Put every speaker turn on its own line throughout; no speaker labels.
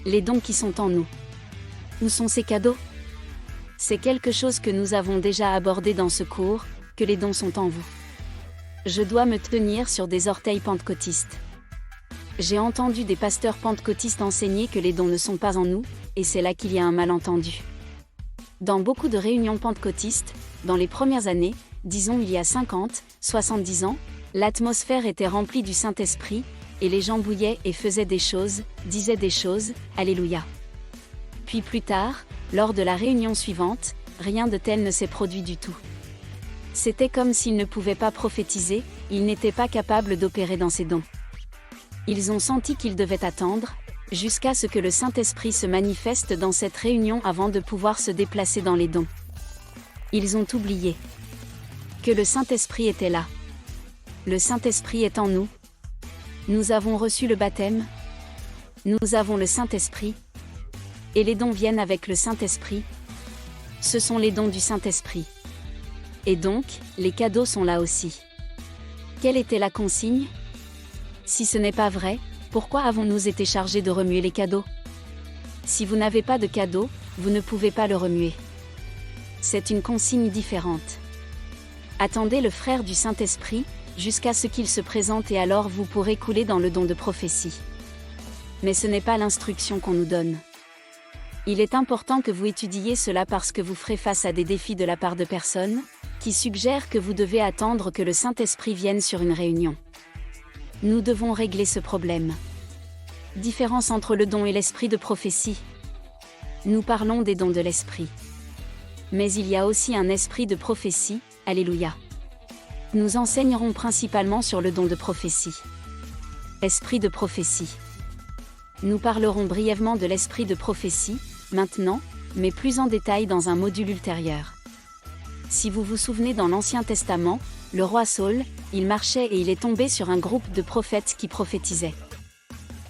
Les dons qui sont en nous. Où sont ces cadeaux? C'est quelque chose que nous avons déjà abordé dans ce cours, que les dons sont en vous. Je dois me tenir sur des orteils pentecôtistes. J'ai entendu des pasteurs pentecôtistes enseigner que les dons ne sont pas en nous, et c'est là qu'il y a un malentendu. Dans beaucoup de réunions pentecôtistes, dans les premières années, disons il y a 50, 70 ans, l'atmosphère était remplie du Saint-Esprit, et les gens bouillaient et faisaient des choses, disaient des choses, Alléluia. Puis plus tard, lors de la réunion suivante, rien de tel ne s'est produit du tout. C'était comme s'ils ne pouvaient pas prophétiser, ils n'étaient pas capables d'opérer dans ces dons. Ils ont senti qu'ils devaient attendre, jusqu'à ce que le Saint-Esprit se manifeste dans cette réunion avant de pouvoir se déplacer dans les dons. Ils ont oublié que le Saint-Esprit était là. Le Saint-Esprit est en nous. Nous avons reçu le baptême. Nous avons le Saint-Esprit. Et les dons viennent avec le Saint-Esprit. Ce sont les dons du Saint-Esprit. Et donc, les cadeaux sont là aussi. Quelle était la consigne? Si ce n'est pas vrai, pourquoi avons-nous été chargés de remuer les cadeaux? Si vous n'avez pas de cadeau, vous ne pouvez pas le remuer. C'est une consigne différente. Attendez le frère du Saint-Esprit, jusqu'à ce qu'il se présente et alors vous pourrez couler dans le don de prophétie. Mais ce n'est pas l'instruction qu'on nous donne. Il est important que vous étudiez cela parce que vous ferez face à des défis de la part de personnes, qui suggèrent que vous devez attendre que le Saint-Esprit vienne sur une réunion. Nous devons régler ce problème. Différence entre le don et l'esprit de prophétie. Nous parlons des dons de l'esprit. Mais il y a aussi un esprit de prophétie, Alléluia. Nous enseignerons principalement sur le don de prophétie. Esprit de prophétie. Nous parlerons brièvement de l'esprit de prophétie, maintenant, mais plus en détail dans un module ultérieur. Si vous vous souvenez dans l'Ancien Testament, le roi Saül, il marchait et il est tombé sur un groupe de prophètes qui prophétisaient.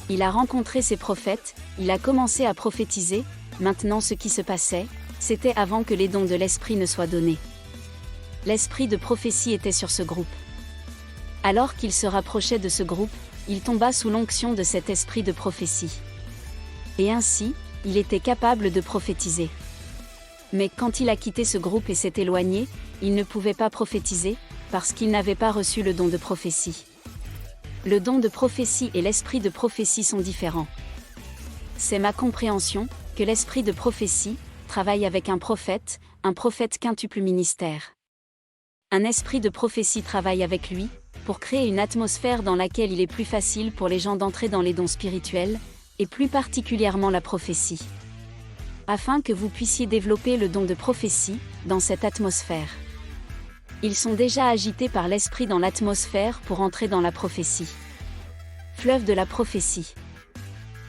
Il a rencontré ces prophètes, il a commencé à prophétiser, maintenant ce qui se passait, c'était avant que les dons de l'esprit ne soient donnés. L'esprit de prophétie était sur ce groupe. Alors qu'il se rapprochait de ce groupe, il tomba sous l'onction de cet esprit de prophétie. Et ainsi, il était capable de prophétiser. Mais quand il a quitté ce groupe et s'est éloigné, il ne pouvait pas prophétiser, parce qu'il n'avait pas reçu le don de prophétie. Le don de prophétie et l'esprit de prophétie sont différents. C'est ma compréhension, que l'esprit de prophétie travaille avec un prophète quintuple ministère. Un esprit de prophétie travaille avec lui, pour créer une atmosphère dans laquelle il est plus facile pour les gens d'entrer dans les dons spirituels, et plus particulièrement la prophétie. Afin que vous puissiez développer le don de prophétie, dans cette atmosphère. Ils sont déjà agités par l'esprit dans l'atmosphère pour entrer dans la prophétie. Fleuve de la prophétie.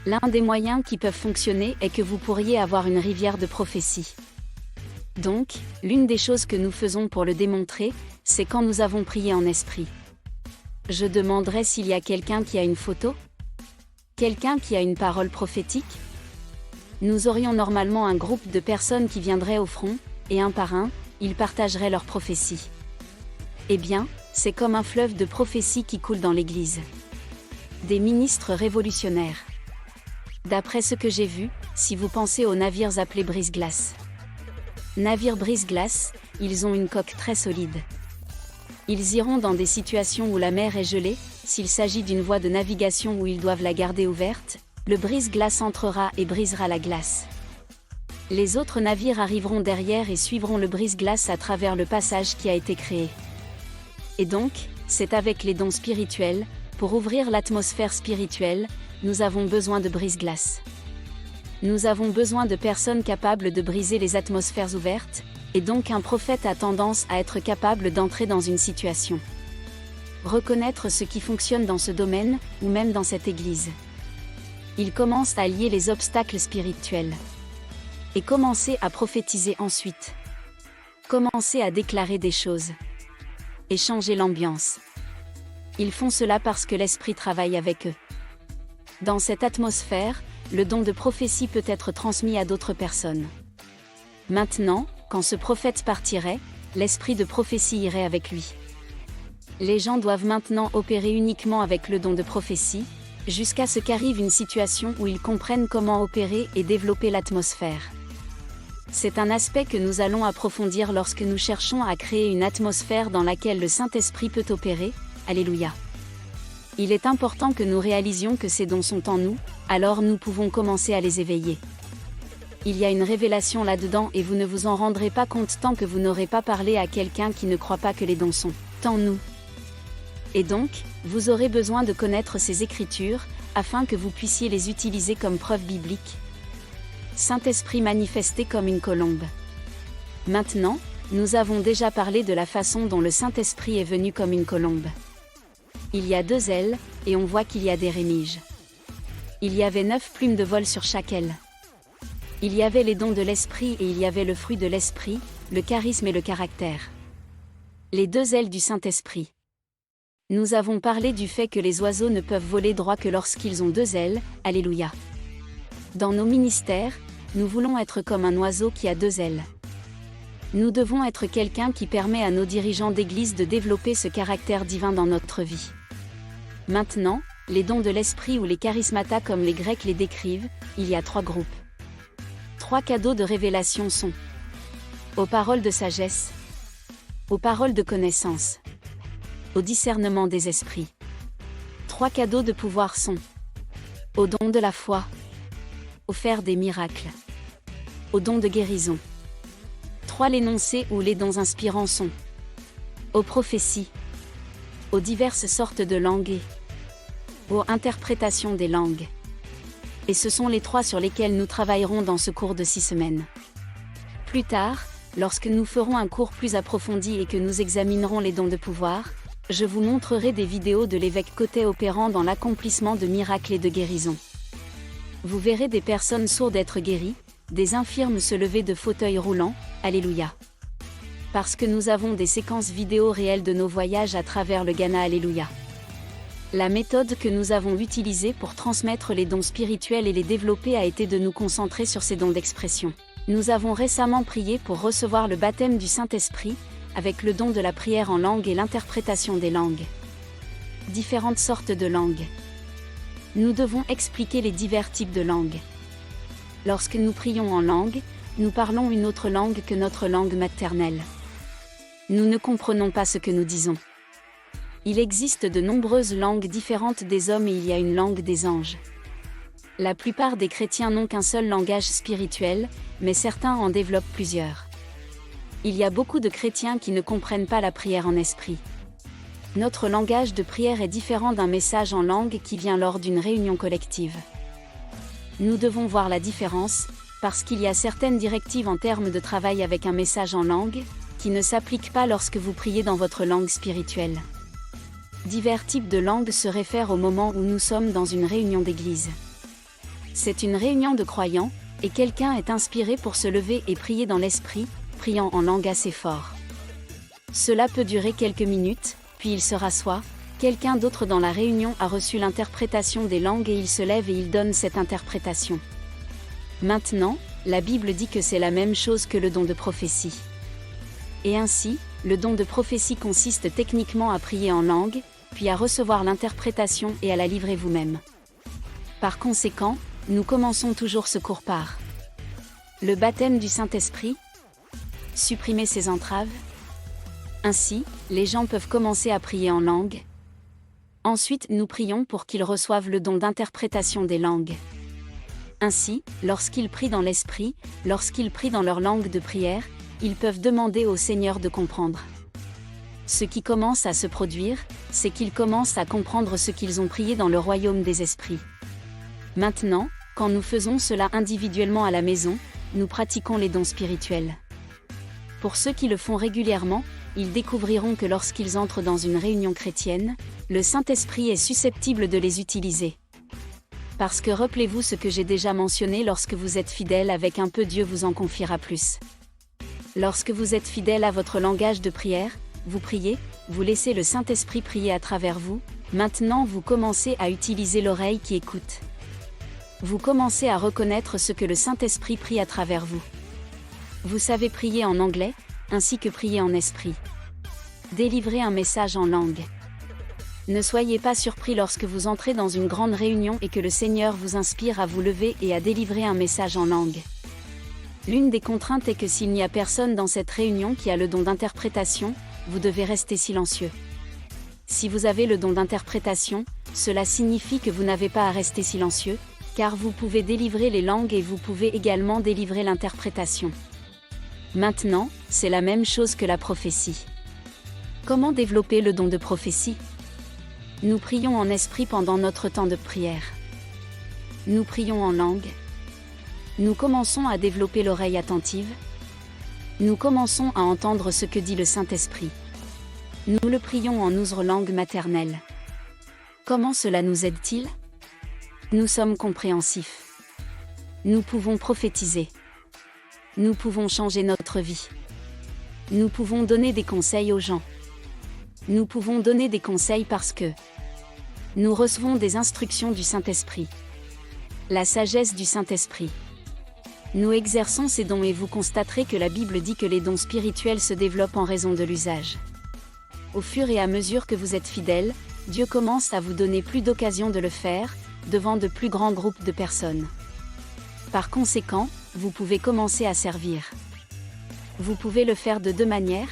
L'un des moyens qui peuvent fonctionner est que vous pourriez avoir une rivière de prophétie. Donc, l'une des choses que nous faisons pour le démontrer, c'est quand nous avons prié en esprit. Je demanderai s'il y a quelqu'un qui a une photo? Quelqu'un qui a une parole prophétique? Nous aurions normalement un groupe de personnes qui viendraient au front, et un par un, ils partageraient leur prophétie. Eh bien, c'est comme un fleuve de prophétie qui coule dans l'Église. Des ministres révolutionnaires. D'après ce que j'ai vu, si vous pensez aux navires appelés brise-glace. Navires brise-glace, ils ont une coque très solide. Ils iront dans des situations où la mer est gelée, s'il s'agit d'une voie de navigation où ils doivent la garder ouverte, le brise-glace entrera et brisera la glace. Les autres navires arriveront derrière et suivront le brise-glace à travers le passage qui a été créé. Et donc, c'est avec les dons spirituels, pour ouvrir l'atmosphère spirituelle, nous avons besoin de brise-glace. Nous avons besoin de personnes capables de briser les atmosphères ouvertes, et donc un prophète a tendance à être capable d'entrer dans une situation. Reconnaître ce qui fonctionne dans ce domaine, ou même dans cette église. Il commence à lier les obstacles spirituels. Et commencer à prophétiser ensuite. Commencer à déclarer des choses. Et changer l'ambiance. Ils font cela parce que l'esprit travaille avec eux. Dans cette atmosphère, le don de prophétie peut être transmis à d'autres personnes. Maintenant, quand ce prophète partirait, l'esprit de prophétie irait avec lui. Les gens doivent maintenant opérer uniquement avec le don de prophétie, Jusqu'à ce qu'arrive une situation où ils comprennent comment opérer et développer l'atmosphère. C'est un aspect que nous allons approfondir lorsque nous cherchons à créer une atmosphère dans laquelle le Saint-Esprit peut opérer. Alléluia. Il est important que nous réalisions que ces dons sont en nous, alors nous pouvons commencer à les éveiller. Il y a une révélation là-dedans et vous ne vous en rendrez pas compte tant que vous n'aurez pas parlé à quelqu'un qui ne croit pas que les dons sont en nous. Et donc, vous aurez besoin de connaître ces Écritures, afin que vous puissiez les utiliser comme preuve biblique. Saint-Esprit manifesté comme une colombe. Maintenant, nous avons déjà parlé de la façon dont le Saint-Esprit est venu comme une colombe. Il y a 2 ailes, et on voit qu'il y a des rémiges. Il y avait 9 plumes de vol sur chaque aile. Il y avait les dons de l'Esprit et il y avait le fruit de l'Esprit, le charisme et le caractère. Les 2 ailes du Saint-Esprit. Nous avons parlé du fait que les oiseaux ne peuvent voler droit que lorsqu'ils ont 2 ailes, alléluia. Dans nos ministères, nous voulons être comme un oiseau qui a 2 ailes. Nous devons être quelqu'un qui permet à nos dirigeants d'église de développer ce caractère divin dans notre vie. Maintenant, les dons de l'Esprit ou les charismata comme les Grecs les décrivent, il y a 3 groupes. 3 cadeaux de révélation sont aux paroles de sagesse, aux paroles de connaissance, au discernement des esprits. 3 cadeaux de pouvoir sont aux dons de la foi, au faire des miracles, aux dons de guérison. 3 l'énoncé ou les dons inspirants sont aux prophéties, aux diverses sortes de langues et aux interprétations des langues. Et ce sont les 3 sur lesquels nous travaillerons dans ce cours de 6 semaines. Plus tard, lorsque nous ferons un cours plus approfondi et que nous examinerons les dons de pouvoir, je vous montrerai des vidéos de l'évêque Cotet opérant dans l'accomplissement de miracles et de guérison. Vous verrez des personnes sourdes être guéries, des infirmes se lever de fauteuils roulants, alléluia. Parce que nous avons des séquences vidéo réelles de nos voyages à travers le Ghana, alléluia. La méthode que nous avons utilisée pour transmettre les dons spirituels et les développer a été de nous concentrer sur ces dons d'expression. Nous avons récemment prié pour recevoir le baptême du Saint-Esprit, avec le don de la prière en langue et l'interprétation des langues. Différentes sortes de langues. Nous devons expliquer les divers types de langues. Lorsque nous prions en langue, nous parlons une autre langue que notre langue maternelle. Nous ne comprenons pas ce que nous disons. Il existe de nombreuses langues différentes des hommes et il y a une langue des anges. La plupart des chrétiens n'ont qu'un seul langage spirituel, mais certains en développent plusieurs. Il y a beaucoup de chrétiens qui ne comprennent pas la prière en esprit. Notre langage de prière est différent d'un message en langue qui vient lors d'une réunion collective. Nous devons voir la différence, parce qu'il y a certaines directives en termes de travail avec un message en langue, qui ne s'appliquent pas lorsque vous priez dans votre langue spirituelle. Divers types de langues se réfèrent au moment où nous sommes dans une réunion d'église. C'est une réunion de croyants, et quelqu'un est inspiré pour se lever et prier dans l'esprit, priant en langue assez fort. Cela peut durer quelques minutes, puis il se rassoit, quelqu'un d'autre dans la réunion a reçu l'interprétation des langues et il se lève et il donne cette interprétation. Maintenant, la Bible dit que c'est la même chose que le don de prophétie. Et ainsi, le don de prophétie consiste techniquement à prier en langue, puis à recevoir l'interprétation et à la livrer vous-même. Par conséquent, nous commençons toujours ce cours par le baptême du Saint-Esprit, supprimer ses entraves. Ainsi, les gens peuvent commencer à prier en langue. Ensuite, nous prions pour qu'ils reçoivent le don d'interprétation des langues. Ainsi, lorsqu'ils prient dans l'esprit, lorsqu'ils prient dans leur langue de prière, ils peuvent demander au Seigneur de comprendre. Ce qui commence à se produire, c'est qu'ils commencent à comprendre ce qu'ils ont prié dans le royaume des esprits. Maintenant, quand nous faisons cela individuellement à la maison, nous pratiquons les dons spirituels. Pour ceux qui le font régulièrement, ils découvriront que lorsqu'ils entrent dans une réunion chrétienne, le Saint-Esprit est susceptible de les utiliser. Parce que rappelez-vous ce que j'ai déjà mentionné, lorsque vous êtes fidèle avec un peu, Dieu vous en confiera plus. Lorsque vous êtes fidèle à votre langage de prière, vous priez, vous laissez le Saint-Esprit prier à travers vous, maintenant vous commencez à utiliser l'oreille qui écoute. Vous commencez à reconnaître ce que le Saint-Esprit prie à travers vous. Vous savez prier en anglais, ainsi que prier en esprit. Délivrer un message en langue. Ne soyez pas surpris lorsque vous entrez dans une grande réunion et que le Seigneur vous inspire à vous lever et à délivrer un message en langue. L'une des contraintes est que s'il n'y a personne dans cette réunion qui a le don d'interprétation, vous devez rester silencieux. Si vous avez le don d'interprétation, cela signifie que vous n'avez pas à rester silencieux, car vous pouvez délivrer les langues et vous pouvez également délivrer l'interprétation. Maintenant, c'est la même chose que la prophétie. Comment développer le don de prophétie ? Nous prions en esprit pendant notre temps de prière. Nous prions en langue. Nous commençons à développer l'oreille attentive. Nous commençons à entendre ce que dit le Saint-Esprit. Nous le prions en notre langue maternelle. Comment cela nous aide-t-il ? Nous sommes compréhensifs. Nous pouvons prophétiser. Nous pouvons changer notre vie. Nous pouvons donner des conseils aux gens. Nous pouvons donner des conseils parce que nous recevons des instructions du Saint-Esprit. La sagesse du Saint-Esprit. Nous exerçons ces dons et vous constaterez que la Bible dit que les dons spirituels se développent en raison de l'usage. Au fur et à mesure que vous êtes fidèles, Dieu commence à vous donner plus d'occasions de le faire, devant de plus grands groupes de personnes. Par conséquent, vous pouvez commencer à servir. Vous pouvez le faire de deux manières.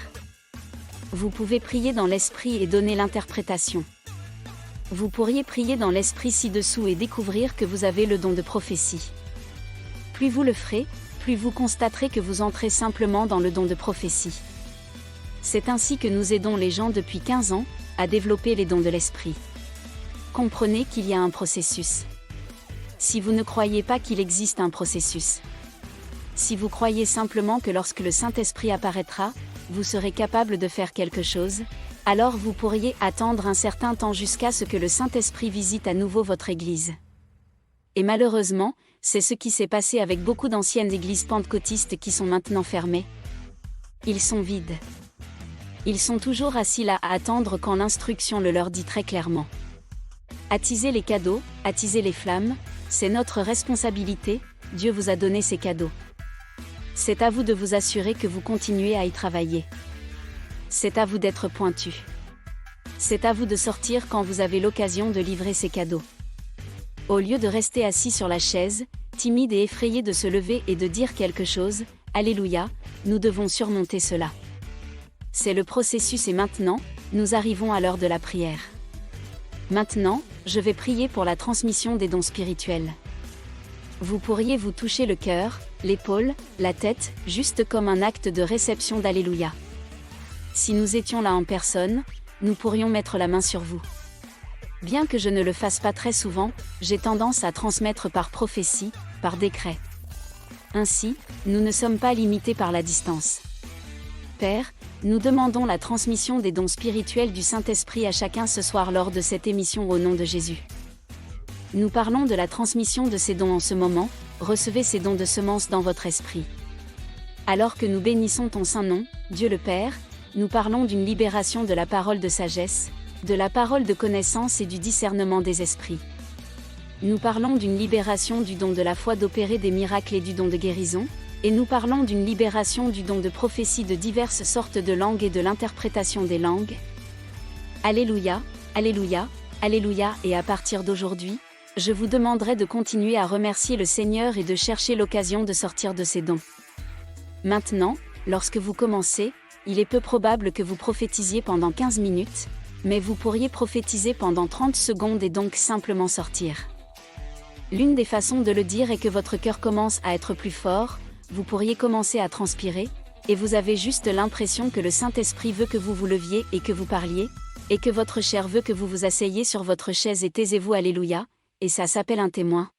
Vous pouvez prier dans l'esprit et donner l'interprétation. Vous pourriez prier dans l'esprit ci-dessous et découvrir que vous avez le don de prophétie. Plus vous le ferez, plus vous constaterez que vous entrez simplement dans le don de prophétie. C'est ainsi que nous aidons les gens depuis 15 ans à développer les dons de l'esprit. Comprenez qu'il y a un processus. Si vous ne croyez pas qu'il existe un processus, si vous croyez simplement que lorsque le Saint-Esprit apparaîtra, vous serez capable de faire quelque chose, alors vous pourriez attendre un certain temps jusqu'à ce que le Saint-Esprit visite à nouveau votre Église. Et malheureusement, c'est ce qui s'est passé avec beaucoup d'anciennes églises pentecôtistes qui sont maintenant fermées. Ils sont vides. Ils sont toujours assis là à attendre quand l'instruction le leur dit très clairement. Attiser les cadeaux, attiser les flammes, c'est notre responsabilité, Dieu vous a donné ces cadeaux. C'est à vous de vous assurer que vous continuez à y travailler. C'est à vous d'être pointu. C'est à vous de sortir quand vous avez l'occasion de livrer ces cadeaux. Au lieu de rester assis sur la chaise, timide et effrayé de se lever et de dire quelque chose, Alléluia, nous devons surmonter cela. C'est le processus et maintenant, nous arrivons à l'heure de la prière. Maintenant, je vais prier pour la transmission des dons spirituels. Vous pourriez vous toucher le cœur, l'épaule, la tête, juste comme un acte de réception d'Alléluia. Si nous étions là en personne, nous pourrions mettre la main sur vous. Bien que je ne le fasse pas très souvent, j'ai tendance à transmettre par prophétie, par décret. Ainsi, nous ne sommes pas limités par la distance. Père, nous demandons la transmission des dons spirituels du Saint-Esprit à chacun ce soir lors de cette émission au nom de Jésus. Nous parlons de la transmission de ces dons en ce moment, recevez ces dons de semence dans votre esprit. Alors que nous bénissons ton saint nom, Dieu le Père, nous parlons d'une libération de la parole de sagesse, de la parole de connaissance et du discernement des esprits. Nous parlons d'une libération du don de la foi d'opérer des miracles et du don de guérison, et nous parlons d'une libération du don de prophétie de diverses sortes de langues et de l'interprétation des langues. Alléluia, Alléluia, Alléluia, et à partir d'aujourd'hui, je vous demanderai de continuer à remercier le Seigneur et de chercher l'occasion de sortir de ces dons. Maintenant, lorsque vous commencez, il est peu probable que vous prophétisiez pendant 15 minutes, mais vous pourriez prophétiser pendant 30 secondes et donc simplement sortir. L'une des façons de le dire est que votre cœur commence à être plus fort, vous pourriez commencer à transpirer, et vous avez juste l'impression que le Saint-Esprit veut que vous vous leviez et que vous parliez, et que votre chair veut que vous vous asseyiez sur votre chaise et taisez-vous Alléluia, et ça s'appelle un témoin.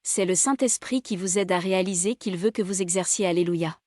C'est le Saint-Esprit qui vous aide à réaliser qu'il veut que vous exerciez Alléluia.